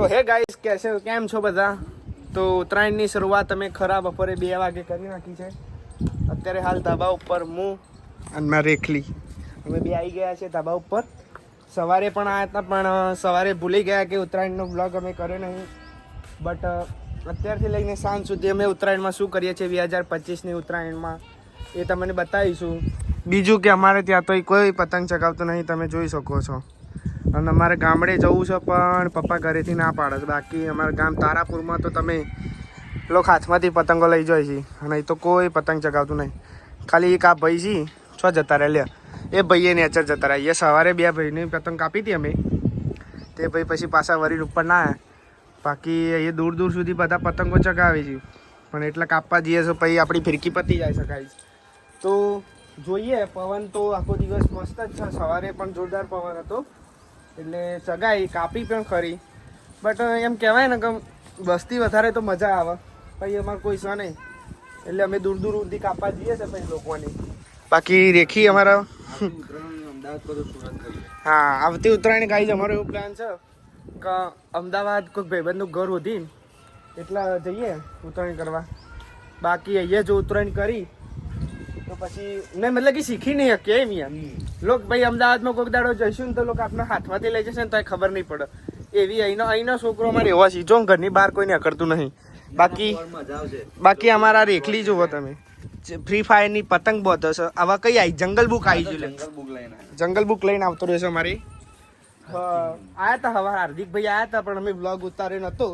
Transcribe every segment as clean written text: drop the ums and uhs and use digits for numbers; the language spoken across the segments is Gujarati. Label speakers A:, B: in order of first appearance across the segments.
A: તો હે ગાઈસ કેમ છો બધા? તો ઉત્તરાયણની શરૂઆત અમે ખરા બપોરે 2 વાગે કરી નાખી છે. અત્યારે હાલ ધાબા ઉપર હું અને મારી રેખલી અમે બે આવી ગયા છે ધાબા ઉપર. સવારે પણ આવ્યા હતા પણ સવારે ભૂલી ગયા કે ઉત્તરાયણનો બ્લોગ અમે કર્યો નહીં. બટ અત્યારથી લઈને સાંજ સુધી અમે ઉત્તરાયણમાં શું કરીએ છીએ 2025ની ઉત્તરાયણમાં એ તમને બતાવીશું. બીજું કે અમારે ત્યાં તો કોઈ પતંગ ચગાવતો નહીં, તમે જોઈ શકો છો. અને અમારે ગામડે જવું છે પણ પપ્પા ઘરેથી ના પાડે છે. બાકી અમારા ગામ તારાપુરમાં તો તમે લોકો હાથમાંથી પતંગો લઈ જાય છે અને એ તો કોઈ પતંગ ચગાવતું નહીં. ખાલી એક આ ભાઈ છે છો જતા રહે લે એ ભાઈએ નેચર જતા રહ્યા. એ સવારે 2 ભાઈની પતંગ કાપી હતી અમે, તે ભાઈ પછી પાછા વરીને ઉપર ના આવ્યા. બાકી એ દૂર દૂર સુધી બધા પતંગો ચગાવે છે પણ એટલા કાપવા જઈએ તો પછી આપણી ફિરકી પતી જાય શકાય. તો જોઈએ, પવન તો આખો દિવસ મસ્ત જ છે. સવારે પણ જોરદાર પવન હતો એટલે ચગાઈ કાપી પણ ખરી. બટ એમ કહેવાય ને કે વસ્તી વધારે તો મજા આવે, પછી અમારે કોઈ છે નહીં એટલે અમે દૂર દૂર સુધી કાપવા જઈએ છીએ પછી લોકોની. બાકી રેખી અમારા હા આવતી ઉત્તરાયણ ગાઈ છે. અમારો એવો પ્લાન છે કે અમદાવાદ કોઈ ભાઈબંધનું ઘર હોધીને એટલા જઈએ ઉત્તરાયણ કરવા. બાકી અહીંયા જો ઉત્તરાયણ કરી તો પછી ને મતલબ કે શીખી નહીં શકીએ એમ યાર. લોક ભાઈ અમદાવાદમાં કોઈક દાડો જઈશું ને તો લોકો આપણા હાથમાંથી લઈ જશે ને તો ખબર નહીં પડે. એવી અહીંનો છોકરો અમારે એવા છે જો ઘરની બહાર કોઈને અકળતું નહીં. બાકી અમારા રેખલી જુઓ તમે, ફ્રી ફાયરની પતંગ બોધ હશે. આવા કઈ આવી જંગલ બુક આવી જોઈએ, જંગલ બુક લઈને આવતો રહેશે અમારી. આયા હતા હવે હાર્દિકભાઈ આયા હતા પણ અમે બ્લોગ ઉતાર્યો નહોતો.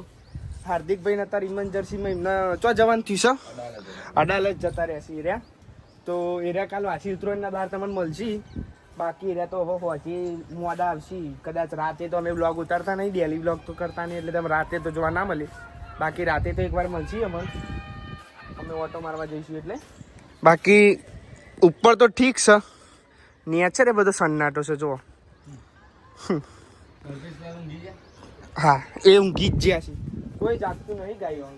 A: હાર્દિકભાઈ નતા ઇમરજન્સીમાં એમને ચો જવાનું થયું છે, અડાલત જતા રહેશે એરિયા. તો એરિયા કાલ વાસી ઉત્તરાયણના બહાર તમને મળશે. બાકી એરિયા તો હવે પહોંચી મોડા આવશે કદાચ. રાતે તો અમે બ્લોગ ઉતારતા નહીં, ડેલી બ્લોગ તો કરતા નહીં એટલે તમે રાતે તો જોવા ના મળે. બાકી રાતે તો એકવાર મળશે અમે ઓટો મારવા જઈશું એટલે. બાકી ઉપર તો ઠીક છે, નીચે રે બધો સન્નાટો છે જુઓ. હા એ ઊંઘી જ જ્યાં છે, કોઈ જાગતું નહીં ગાયો,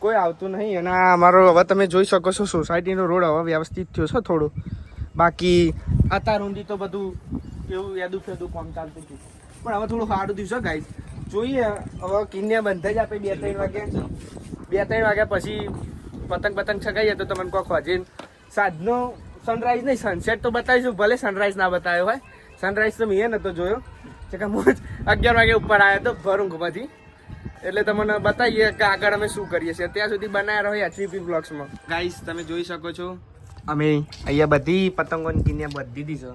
A: કોઈ આવતું નહીં. અને અમારો હવે તમે જોઈ શકો છો સોસાયટીનો રોડ હવે વ્યવસ્થિત થયો છે થોડું. બાકી અત્યાર ઊંધી તો બધું કેવું યાદું ફેદું કામ ચાલતું હતું પણ હવે થોડું સારું થયું છે ગાઈસ. જોઈએ હવે કિન્યા બંધાઈ જ આપે 2-3 વાગ્યા પછી પતંગ છગાઈએ તો તમને કોઈ ખોજીને સાંજનો સનરાઈઝ નહીં સનસેટ તો બતાવીશું. ભલે સનરાઈઝ ના બતાવ્યો હોય, સનરાઈઝ તો મેં નહોતો જોયો છે કે હું 11 વાગે ઉપર આવ્યો હતો ભર ઊંઘમાંથી. એટલે તમને બતાવીએ કે આગળ અમે શું કરીએ છીએ. ત્યાં સુધી બનાવ્યા રહો HVP બ્લોગ્સમાં. ગાઈસ તમે જોઈ શકો છો અમે અહીંયા બધી પતંગોની કિન્યા બધી દીધી છે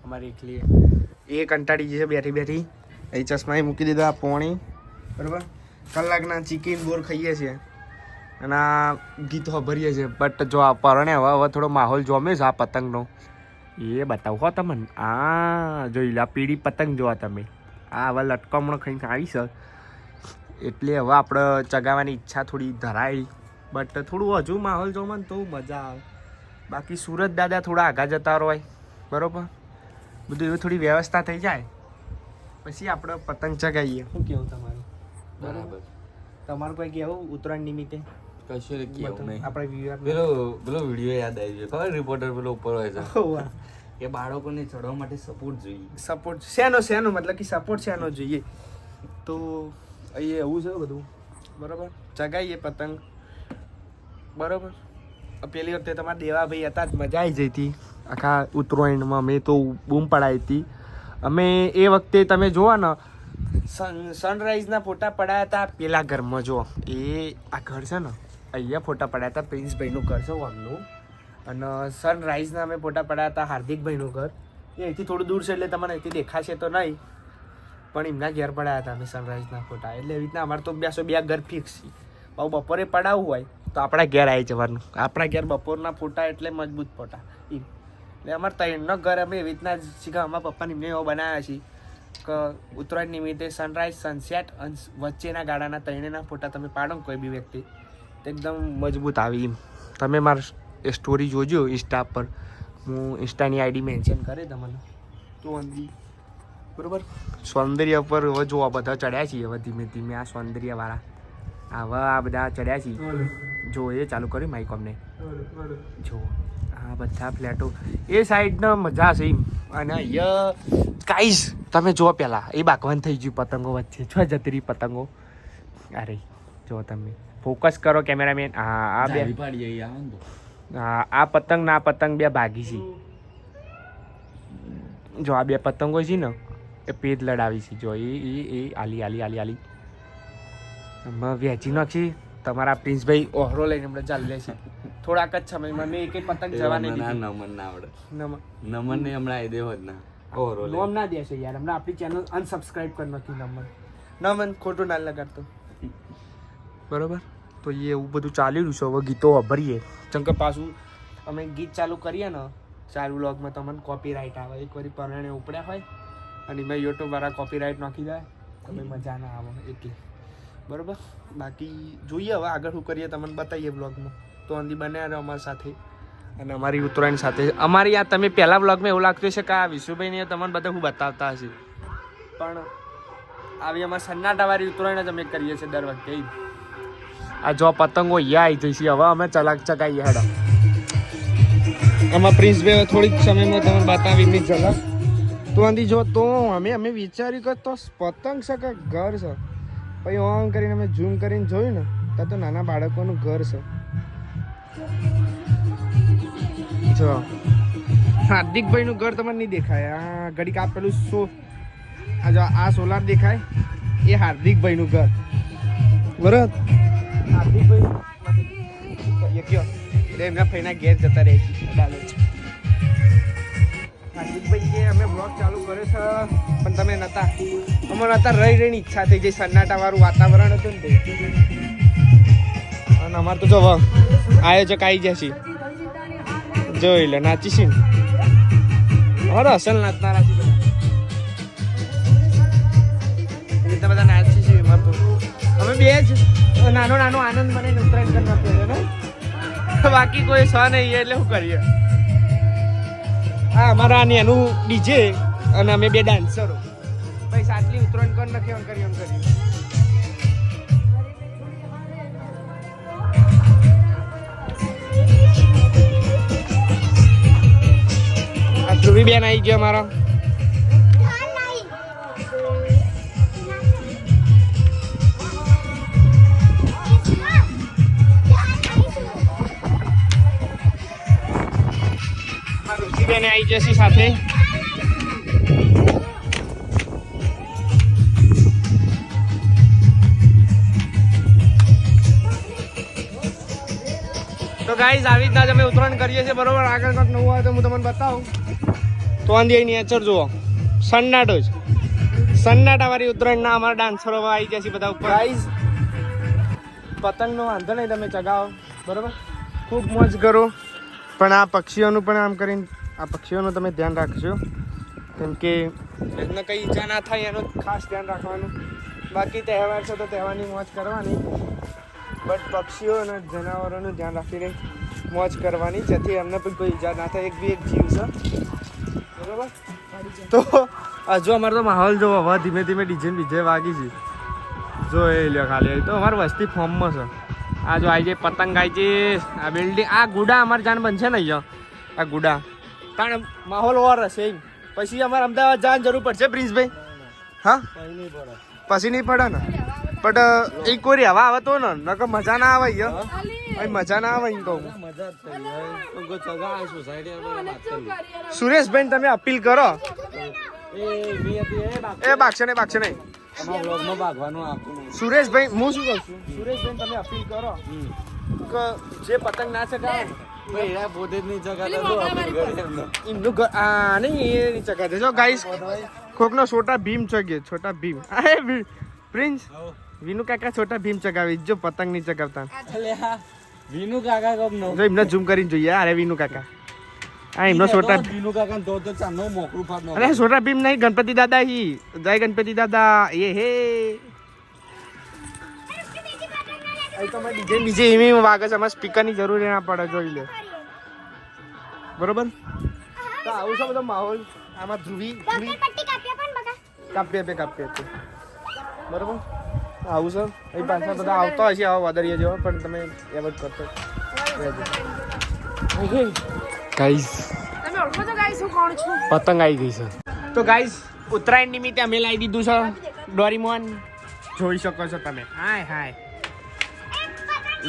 A: અમારી એકલી. એ કંટાળી જશે બેઠી. એ ચશ્મા મૂકી દીધા, આ પોણી બરાબર. કલાકના ચિકન બોર ખાઈએ છીએ અને આ ગીત ભરીએ છીએ. બટ જો આ પરણે હવે થોડો માહોલ જોમે છે આ પતંગનો એ બતાવો તમને. આ જોઈ લે પીળી પતંગ જોવા તમે. આ હવે લટકમણો ખાઈને આવી છે એટલે હવે આપણે ચગાવવાની ઈચ્છા થોડી ધરાઈ. બટ થોડું હજુ માહોલ જોવા ને તો મજા આવે. બાકી સુરત દાદા થોડા આગા જતા હોય બરાબર, બધું એવું થોડી વ્યવસ્થા થઈ જાય પછી આપણે પતંગ ચગાવીએ. શું કેવું તમારું? બરાબર. તમારું કોઈ કેવું ઉત્તરાયણ નિમિત્તે?
B: કશું કેવું નહીં.
A: આપણે વ્યુઅર
B: પેલો વિડીયો યાદ આવી ગયો ખબર, રિપોર્ટર પેલો ઉપર હોય છે કે બાળકોને ચડવા માટે સપોર્ટ જોઈએ.
A: સપોર્ટ શેનો મતલબ કે સપોર્ટ શેનો જોઈએ? તો અહીંયા એવું છે બધું બરાબર. ચગાવીએ પતંગ બરાબર. પેલી વખતે તમારા દેવાભાઈ હતા જ મજા આવી જઈ હતી આખા ઉત્તરાયણમાં. મેં તો બૂમ પડાવી હતી અમે એ વખતે. તમે જુઓ ને સનરાઈઝના ફોટા પડાયા હતા પેલા ઘરમાં. જુઓ એ આ ઘર છે ને અહીંયા ફોટા પડાયા હતા પ્રિન્સભાઈનું ઘર છે આમનું. અને સનરાઈઝના અમે ફોટા પડાયા હતા હાર્દિકભાઈનું ઘર. એ અહીંથી થોડું દૂર છે એટલે તમને અહીંથી દેખાશે તો નહીં પણ એમના ઘેર પડાયા હતા અમે સનરાઈઝના ફોટા. એટલે એવી રીતના અમારે તો 2 ઘર ફિક્સ છે. બપોરે પડાવવું હોય તો આપણા ઘેર આવી જવાનું. આપણા ઘેર બપોરના ફોટા એટલે મજબૂત ફોટા. એટલે અમારા ત્રણનો ઘર અમે એવી રીતના શીખા અમારા પપ્પાને એમને એવો બનાવ્યા છીએ કે ઉત્તરાયણ નિમિત્તે સનરાઈઝ સનસેટ અને વચ્ચેના ગાડાના ત્રણેના ફોટા તમે પાડો કોઈ બી વ્યક્તિ તો એકદમ મજબૂત આવી. તમે મારી સ્ટોરી જોજો ઇન્સ્ટા પર, હું ઇન્સ્ટાની આઈડી મેન્શન કરે તમને તો અંદી બરાબર. સૌંદર્ય પર હવે જો બધા ચડ્યા છીએ હવે ધીમે ધીમે. આ સૌંદર્યવાળા હવે આ બધા ચડ્યા છીએ જો એ ચાલુ કર્યું માઇક અમને જો આ બધા ફ્લેટો એ સાઈડનો મજા છે એમ. અને અહીંયા ગાઈસ તમે જો પહેલાં એ બાગવાન થઈ ગયું પતંગો વચ્ચે છ જતી રહી પતંગો. અરે જો તમે ફોકસ કરો કેમેરામેન. હા આ બે હા આ પતંગ ના પતંગ બે ભાગી છે. જો આ બે પતંગો છે ને એ પેજ લડાવી છે. જો એ આલી આલી આલી આલી એમાં વેચી નાખી. તમારા પ્રિન્સભાઈ ઓહરો લઈને હમણાં ચાલી લે છે થોડાક જ સમયમાં. મેં એક પતંગ જવા નહીં દીધી.
B: નમન ના આવડે. નમન ને હમણાં આવી દેવો જ ના ઓહરો
A: નોમ ના દેશે યાર. હમણાં આપણી ચેનલ અનસબસ્ક્રાઇબ કરી નાખી. નમન ખોટું ના લગાડતો બરોબર. તો એ એવું બધું ચાલી રહ્યું છે. હવે ગીતો વાપરીએ ચંકર પાછું અમે ગીત ચાલુ કરીએ ને ચાલુ વ્લોગમાં તમને કોપીરાઇટ આવે. એક વાર પરણે ઉપડ્યા હોય અને મેં યુટ્યુબ વાળા કોપીરાઇટ નાખી જાય તમે મજા ના આવે એટલે બરોબર. બાકી જોઈએ હવે આગળ શું કરીએ તમને બતાવીએ બ્લોગમાં. તો અંદી બન્યા રહો અમારી સાથે અને અમારી ઉત્તરાયણ સાથે. અમારી આ તમે પહેલા બ્લોગમાં એવું લાગતું હશે કે આ વિશુભાઈને તમને બધા હું બતાવતા હશે પણ આવી અમારે સન્નાટાવાળી ઉત્તરાયણ જ અમે કરીએ છીએ દર વખતે. આ જો પતંગો અહીંયા આવી જઈશી. હવે અમે ચલાક ચકાઈએ હેડો. આમાં પ્રિન્સભાઈ થોડીક સમયમાં તમે બતાવી એમની ઝલક. તો અંદી જો તો અમે વિચાર્યું કે તો પતંગ છે કે ઘર છે. પછી ઓન કરીને અમે ઝૂમ કરીને જોયું ને તો નાના બાળકોનું ઘર છે. જો હાર્દિકભાઈનું ઘર તમને નહીં દેખાય. આ ઘડીક આપેલું આ જો આ સોલાર દેખાય એ હાર્દિકભાઈનું ઘર બરાબર. હાર્દિકભાઈ કયો એટલે એમના ફઈના ઘેર જતા રહે છે. હાર્દિકભાઈ કે અમે બ્લોગ ચાલુ કર્યો છે પણ તમે નતા. અમારે નતા રહી રહીને ઈચ્છા થઈ જાય. સન્નાટાવાળું વાતાવરણ હતું ને તે. અને અમારે તો જો આયોજક આવી જશે જોઈ લે નાચીશી ને. અમારે અસલ નાચનારા છે બધા બધા નાચીશી. અમારે તો અમે બે જ નાનો નાનો આનંદ મને ઉત્તરાયણ કરી નાખ્યો ને. બાકી કોઈ સ નહીં એટલે શું કરીએ. હા અમારા એનું ડીજે અને અમે બે ડાન્સરો ભાઈ સાચલી ઉત્તરાયણ કરી નાખી. એમ કરી આ ધ્રુવી બેન આવી ગયો અમારા. બેને આવી જશે સાથે. તો ગાઈઝ આવી રીતના જ અમે ઉત્તરાયણ કરીએ છીએ બરોબર. આગળ કંઈક નવું આવે તો હું તમને બતાવું. તો આંધી અહીં નેચર જુઓ સન્નાટો જ. સન્નાટાવાળી ઉત્તરાયણના અમારા ડાન્સરો આવી જશે બધા ઉપર. ગાઈઝ પતંગનો વાંધો નહીં તમે ચગાવો બરોબર. ખૂબ મોજ કરો પણ આ પક્ષીઓનું પણ આમ કરીને આ પક્ષીઓનું તમે ધ્યાન રાખજો કેમ કે એમને કંઈ ઈજા ના થાય એનું ખાસ ધ્યાન રાખવાનું. બાકી તહેવાર છે તો તહેવારની મોજ કરવાની બટ પક્ષીઓ અને જનાવરોનું ધ્યાન રાખીને મોજ કરવાની જેથી એમને પણ કોઈ ઈજા ના થાય. એક બી એક જીવ છે બરાબર. તો હજુ અમારો તો માહોલ જો હવે ધીમે ધીમે ડીજે વાગી છે. જો એ લ્યો ખાલી તો અમારી વસ્તી ફોર્મમાં છે. આ જો આવી જાય પતંગ આવી જાય. આ બિલ્ડિંગ આ ગુડા અમારે જાણ બનશે ને અહીંયા આ ગુડા કારણ માહોલ ઓર હશે એમ. પછી અમારે અમદાવાદ જવાની જરૂર પડશે પ્રિન્સભાઈ. હા પછી નહીં પડે ને બટ એ કોઈ હવા આવે તો ને નકર મજા ના આવે અહીંયા. મજા ના આવે કહું. સુરેશભાઈ તમે અપીલ કરો. એ ભાગશે નહીં સુરેશભાઈ હું શું કહું છું. સુરેશભાઈ તમે અપીલ કરો કે જે પતંગ ના ચગાવે એમનું ઘર આ નહીં એ નહીં ચગાવે. જો ગાઈસ કોકનો છોટા ભીમ ચગે. છોટા ભીમ પ્રિન્સ વિનુ કાકા છોટા ભીમ ચગાવી જો પતંગ નહીં ચગાવતા.
B: વિનુ કાકા કબ નો
A: જો એમને ઝૂમ કરીને જોઈએ. અરે વિનુ કાકા હા એમનો છોટા
B: વિનુ કાકા તો ચાનો મોકરું ફાટ.
A: અરે છોટા ભીમ નહીં ગણપતિ દાદા હી. જય ગણપતિ દાદા એ હે. અહીં તો ડીજે એમ વાગે છે. અમારે સ્પીકરની જરૂર ના પડે જોઈ લે બરોબર. તો આવું છે બધો માહોલ. આમાં ધ્રુવી કાપ્યા બરોબર. આવું છે એ પાછા બધા આવતા હશે આવા વાદળિયા જેવા પણ તમે એવોર્ડ કરતો ગાઈસ
C: તમે ઓળખો છો ગાઈસ હું કોણ છું?
A: પતંગ આવી ગઈ છે તો ગાઈસ ઉત્તરાયણ નિમિત્તે અમે લાવી દીધું છે ડોરીમોન જોઈ શકો છો તમે હાય હાય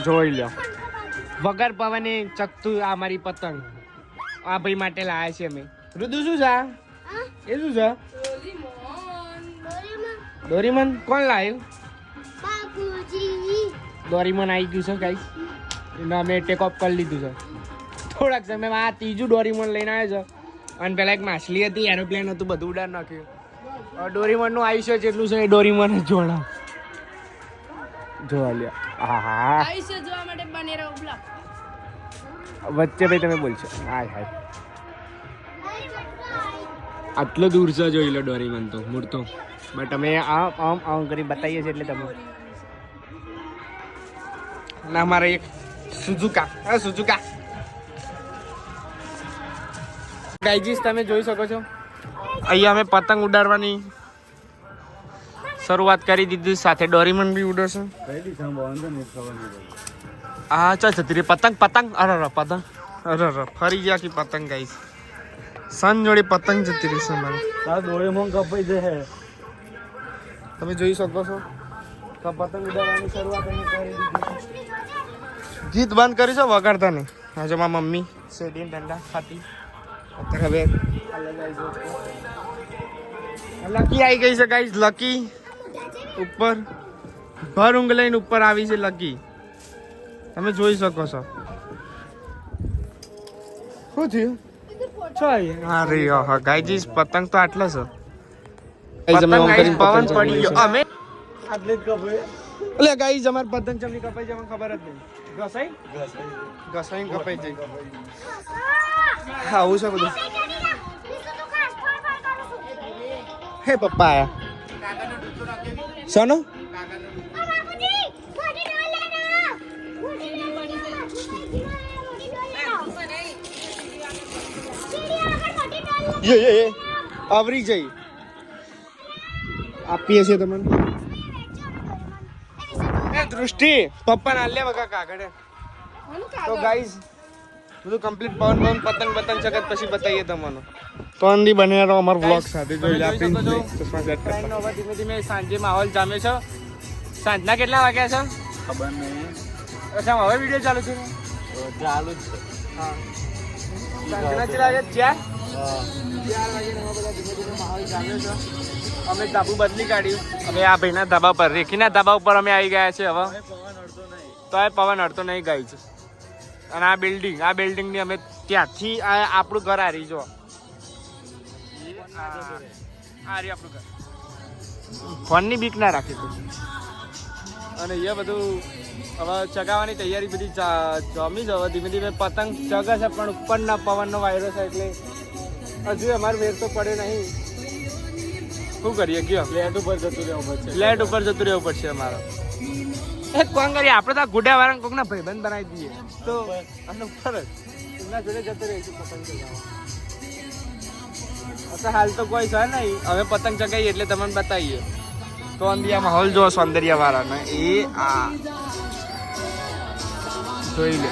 A: જોઈ લો વગર પવને ચકતું આ મારી પતંગ આ ભાઈ માટે લાયા છે અમે રુદુ શું છે એ શું છે ડોરીમોન કોણ લાવ્યું ડોરીમોન આવી ગયું છે ગાઈસ એને અમે ટેક ઓફ કરી લીધું છે થોડાક સમયમાં આ ત્રીજું ડોરીમોન લઈને આવ્યો છે અને પેલા એક માછલી હતી એરોપ્લેન હતું બધું ઉડાડ નાખ્યું ડોરીમોનનું આયુષ્ય જેટલું છે એ ડોરીમોન જ જોડા જોવા લ્યો હા
C: આયુષ્ય જોવા માટે બને રહો બ્લોગ.
A: વચ્ચે ભાઈ તમે બોલશો હાય હાય આટલો દૂર છે જોઈ લો ડોરીમોન તો મૂર્તો બટ અમે આમ આમ આમ કરી બતાવીએ છીએ એટલે તમે ના મારે એક સુઝુકા સુઝુકા ગાઈજીસ તમે જોઈ શકો છો અહીંયા અમે પતંગ ઉડાડવાની શરૂઆત કરી દીધી સાથે ડોરીમોન બી ઉડશે હા ચાલ જતી રહી પતંગ અરે પતંગ અરે ફરી ગયા કે પતંગ ગાઈસ સન જોડે પતંગ જતી રહી છે અમારે
B: ડોરેમોન કપાઈ જશે.
A: તમે જોઈ શકો છો તો પતંગ ઉડાડવાની શરૂઆત અમે કરી દીધી ગીત બંધ કરી છો વગાડતા નહીં આજે મારા મમ્મી શેડીને ઠંડા ખાતી અત્યારે હવે લકી આવી ગઈ છે ગાઈસ લકી ઉપર ભર ઊંઘ લઈને ઉપર આવી છે લકી તમે જોઈ શકો છો શું થયું અરે હા ગાઈસ પતંગ તો આટલા છે પવન પડી ગયો અમે
B: આટલે જ કપાય.
A: એટલે ગાઈસ અમાર પતંગ ચમની કપાઈ જાય ખબર જ નહીં ઘસાઈ કપાઈ જાય હા આવું છે બધું હે પપ્પા આયા સોનો ये આવરી જઈ આપીએ છીએ તમને એ દૃષ્ટિ પપ્પા ના લે વગા કાગળ તો ગાઈસ બધું કમ્પ્લીટ પવન પતંગ ચગત પછી બતાવીએ તમને તો અંદી બને રહો અમાર વ્લોગ સાથે જોઈ લે આપણે ચશ્મા સેટ કરતા હવે ધીમે ધીમે સાંજે માહોલ જામે છે સાંજના કેટલા વાગ્યા છે
B: ખબર નહીં.
A: અચ્છા હવે વિડિયો ચાલુ છે
B: ચાલુ જ છે.
A: હા સાંજના કેટલા વાગે 4
B: હા.
A: 4 વાગે નવા બધા ધીમે ધીમે માહોલ જામ્યો છે અમે ધાબુ બદલી કાઢ્યું હવે આ ભાઈના ધાબા પર રેખીના ધાબા ઉપર અમે આવી ગયા છે હવે તો આ પવન અડતો નહીં ગાય છે અને આ બિલ્ડિંગની અમે ત્યાંથી આપણું ઘર આ રહી જો આ રહી આપણું ઘર ફોનની બીક ના રાખી તું અને એ બધું હવે ચગાવવાની તૈયારી બધી જમી જ હવે ધીમે ધીમે પતંગ ચગે છે પણ ઉપરના પવનનો વાયરો છે એટલે હજુ અમારે વેર તો પડે નહીં શું કરીએ કયો ફ્લેટ ઉપર જતું રહેવું પડશે અમારે એક કોણ કરીએ આપણે તો ગુડા વાળા કોકના ભાઈબંધ બનાવી દઈએ તો અને ઉપર જ એમના જોડે જતો રહીશું પતંગ ચગાવવા હાલ તો કોઈ છે નહીં હવે પતંગ ચગાવીએ એટલે તમને બતાવીએ તો અંદિયા માહોલ જો સૌંદર્ય વાળાને એ આ જોઈ લે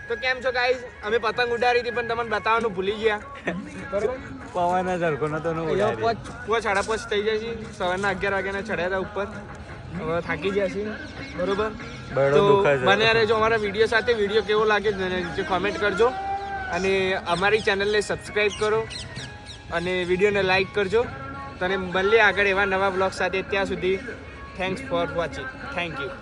A: તો કેમ છો ગાઈસ અમે પતંગ ઉડાડી હતી પણ તમને બતાવવાનું ભૂલી ગયા બરોબર
B: પવન જ હરખો નતો ને ઉડાડી.
A: 5:30 થઈ જાય છે સવારના 11 વાગ્યાના ચડ્યા હતા ઉપર હવે થાકી ગયા છીએ બરોબર
B: બરડો
A: તો
B: દુખાય છે.
A: બન્યા રહેજો અમારા વિડીયો સાથે વિડીયો કેવો લાગે નીચે કોમેન્ટ કરજો અને અમારી ચેનલને સબસ્ક્રાઈબ કરો અને વિડીયોને લાઈક કરજો તને મળીએ આગળ એવા નવા બ્લોગ સાથે ત્યાં સુધી thanks for watching thank you